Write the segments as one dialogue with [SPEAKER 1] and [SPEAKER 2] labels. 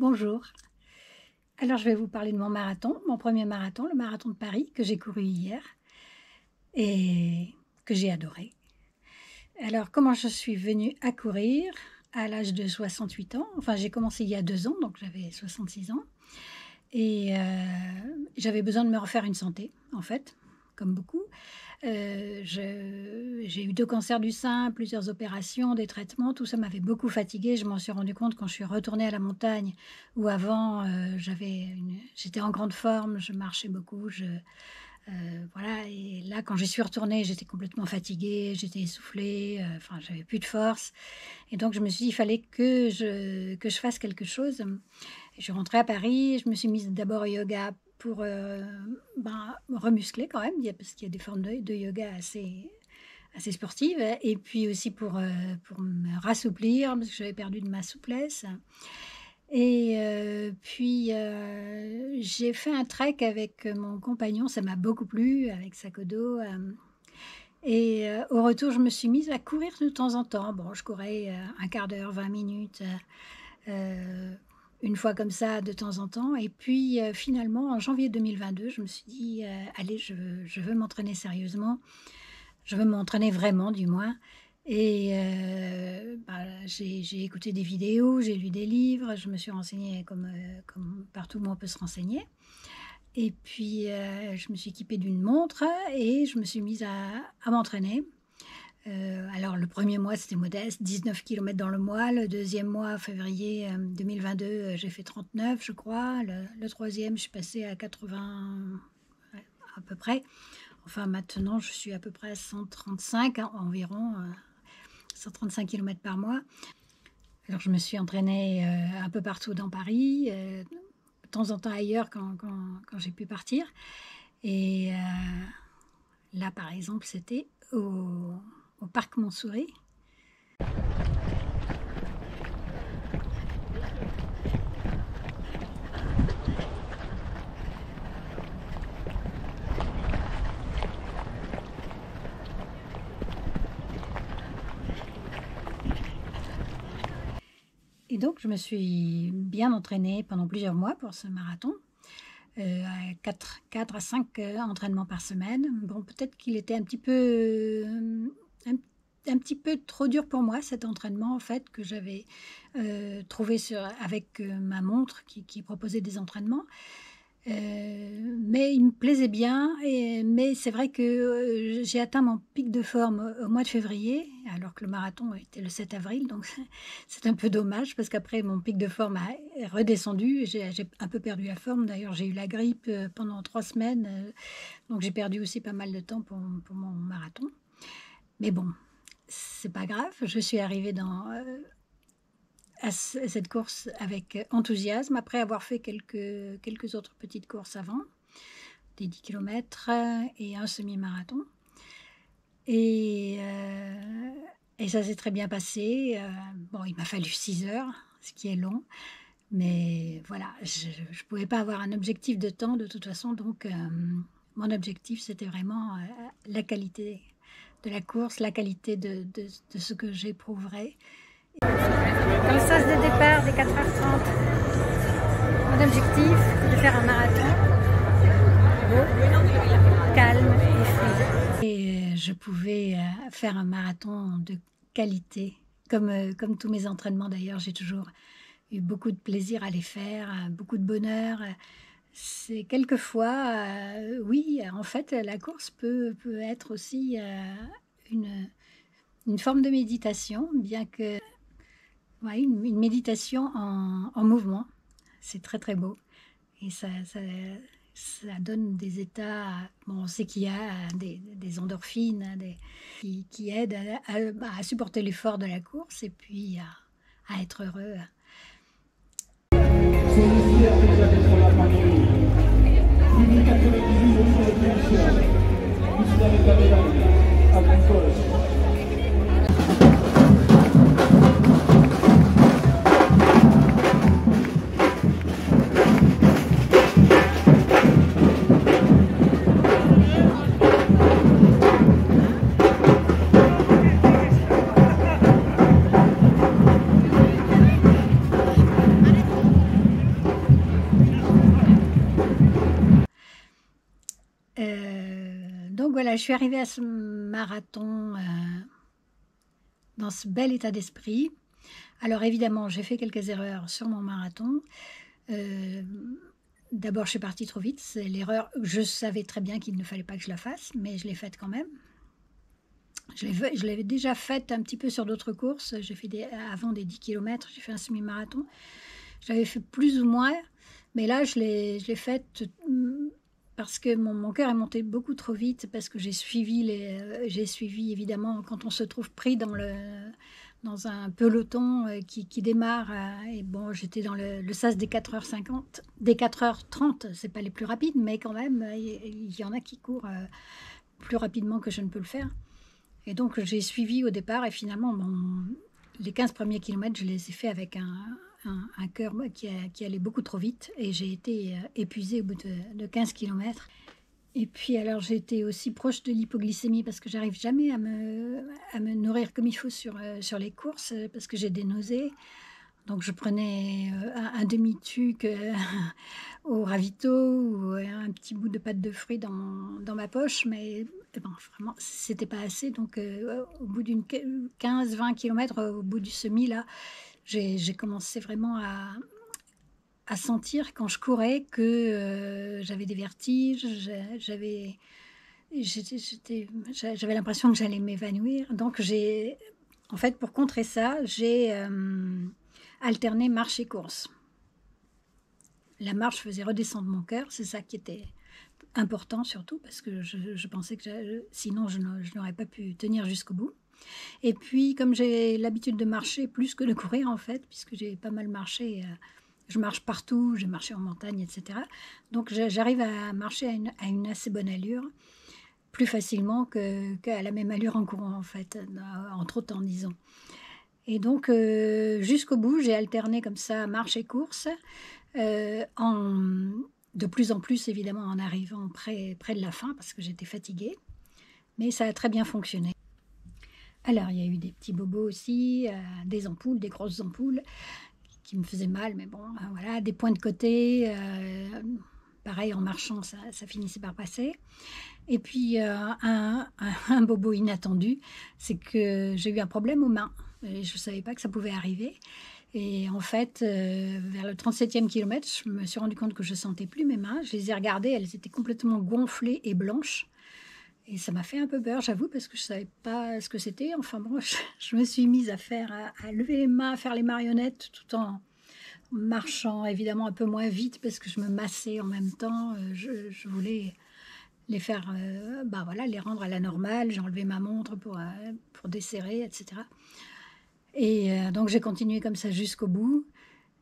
[SPEAKER 1] Bonjour. Alors je vais vous parler de mon marathon, mon premier marathon, le marathon de Paris que j'ai couru hier et que j'ai adoré. Alors comment je suis venue à courir à l'âge de 68 ans, enfin j'ai commencé il y a 2 ans, donc j'avais 66 ans et j'avais besoin de me refaire une santé en fait, comme beaucoup. J'ai eu 2 cancers du sein, plusieurs opérations, des traitements, tout ça m'avait beaucoup fatiguée. Je m'en suis rendu compte quand je suis retournée à la montagne où avant, j'étais en grande forme, je marchais beaucoup, voilà et là quand j'y suis retournée, j'étais complètement fatiguée, j'étais essoufflée, enfin j'avais plus de force et donc je me suis dit: «Il fallait que je fasse quelque chose». Et je suis rentrée à Paris, je me suis mise d'abord au yoga pour, me remuscler quand même, parce qu'il y a des formes de yoga assez sportives et puis aussi pour me rassouplir parce que j'avais perdu de ma souplesse et j'ai fait un trek avec mon compagnon, ça m'a beaucoup plu avec sac au dos, au retour, je me suis mise à courir de temps en temps. Bon, je courais, 1/4 d'heure, 20 minutes, une fois comme ça de temps en temps et puis, finalement en janvier 2022, je me suis dit: «Allez, je veux m'entraîner sérieusement, je veux m'entraîner vraiment du moins» et j'ai écouté des vidéos, j'ai lu des livres, je me suis renseignée comme partout où on peut se renseigner et puis, je me suis équipée d'une montre et je me suis mise à m'entraîner. Alors le premier mois, c'était modeste, 19 kilomètres dans le mois. Le deuxième mois, février, 2022, j'ai fait 39 je crois. Le 3e, je suis passée à 80, ouais, à peu près. Enfin maintenant, je suis à peu près à 135 environ, 135 kilomètres par mois. Alors je me suis entraînée, un peu partout dans Paris, de temps en temps ailleurs quand j'ai pu partir et là, par exemple, c'était au parc Montsouris. Et donc je me suis bien entraînée pendant plusieurs mois pour ce marathon, à 4 à 5 entraînements par semaine. Bon, peut-être qu'il était un petit peu trop dur pour moi cet entraînement en fait que j'avais, trouvé avec, ma montre qui proposait des entraînements. Mais il me plaisait bien mais c'est vrai que, j'ai atteint mon pic de forme au mois de février, alors que le marathon était le 7 avril, donc c'est un peu dommage parce qu'après mon pic de forme est redescendu. J'ai un peu perdu la forme. D'ailleurs, j'ai eu la grippe, pendant 3 semaines, donc j'ai perdu aussi pas mal de temps pour mon marathon. Mais bon, c'est pas grave, je suis arrivée à cette course avec enthousiasme, après avoir fait quelques autres petites courses avant, des 10 kilomètres et un semi-marathon. Et ça s'est très bien passé. Bon, il m'a fallu 6 heures, ce qui est long, mais voilà, je ne pouvais pas avoir un objectif de temps de toute façon, donc mon objectif, c'était vraiment la qualité de la course, la qualité de ce que j'éprouverais. Dans le sens de départ des 4h30, mon objectif est de faire un marathon beau, calme et fluide. Et je pouvais faire un marathon de qualité, comme tous mes entraînements d'ailleurs, j'ai toujours eu beaucoup de plaisir à les faire, beaucoup de bonheur. C'est quelquefois, oui, en fait, la course peut être aussi une forme de méditation, bien que... Ouais, une méditation en mouvement, c'est très très beau et ça donne des états, bon, on sait qu'il y a des endorphines qui aident à supporter l'effort de la course et puis à être heureux. voilà, je suis arrivée à ce marathon dans ce bel état d'esprit. Alors évidemment, j'ai fait quelques erreurs sur mon marathon. Euh, D'abord, je suis partie trop vite. C'est l'erreur. Je savais très bien qu'il ne fallait pas que je la fasse, mais je l'ai faite quand même. Je l'avais déjà faite un petit peu sur d'autres courses. J'ai fait avant des 10 km, j'ai fait un semi-marathon. Je l'avais fait plus ou moins, mais là, je l'ai faite parce que mon cœur est monté beaucoup trop vite, parce que j'ai suivi évidemment quand on se trouve pris dans un peloton qui démarre. Et bon, j'étais dans le sas des 4h50, des 4h30, c'est pas les plus rapides, mais quand même, il y en a qui courent plus rapidement que je ne peux le faire. Et donc, j'ai suivi au départ, et finalement, les 15 premiers kilomètres, je les ai faits avec un cœur qui allait beaucoup trop vite, et j'ai été épuisée au bout de 15 kilomètres. Et puis, alors, j'ai été aussi proche de l'hypoglycémie, parce que j'arrive jamais à me nourrir comme il faut sur les courses, parce que j'ai des nausées. Donc, je prenais un demi-tuc au ravito ou un petit bout de pâte de fruits dans ma poche, mais bon, vraiment, c'était pas assez. Donc, au bout d'une 15-20 km, au bout du semi, là, j'ai commencé vraiment à sentir quand je courais que j'avais des vertiges, j'avais l'impression que j'allais m'évanouir. Donc, en fait, pour contrer ça, j'ai alterné marche et course. La marche faisait redescendre mon cœur, c'est ça qui était important surtout, parce que je pensais que sinon je n'aurais pas pu tenir jusqu'au bout. Et puis, comme j'ai l'habitude de marcher plus que de courir en fait, puisque j'ai pas mal marché, je marche partout, j'ai marché en montagne, etc. Donc j'arrive à marcher à une assez bonne allure, plus facilement qu'à la même allure en courant en fait, en trottant disons. Et donc jusqu'au bout, j'ai alterné comme ça marche et course, de plus en plus évidemment en arrivant près de la fin parce que j'étais fatiguée, mais ça a très bien fonctionné. Alors il y a eu des petits bobos aussi, des ampoules, des grosses ampoules qui me faisaient mal, mais bon, voilà, des points de côté, pareil en marchant ça finissait par passer. Et puis un bobo inattendu, c'est que j'ai eu un problème aux mains. Et je ne savais pas que ça pouvait arriver. Et en fait, vers le 37e kilomètre, je me suis rendu compte que je ne sentais plus mes mains. Je les ai regardées, elles étaient complètement gonflées et blanches. Et ça m'a fait un peu peur, j'avoue, parce que je ne savais pas ce que c'était. Enfin bon, je me suis mise à lever les mains, à faire les marionnettes, tout en marchant évidemment un peu moins vite, parce que je me massais en même temps. Je voulais les faire, voilà, les rendre à la normale. J'ai enlevé ma montre pour desserrer, etc. Et donc j'ai continué comme ça jusqu'au bout.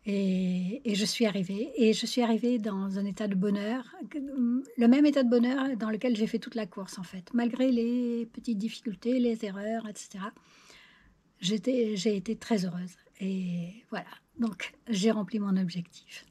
[SPEAKER 1] Et je suis arrivée. Et je suis arrivée dans un état de bonheur, le même état de bonheur dans lequel j'ai fait toute la course en fait. Malgré les petites difficultés, les erreurs, etc. J'ai été très heureuse. Et voilà, donc j'ai rempli mon objectif.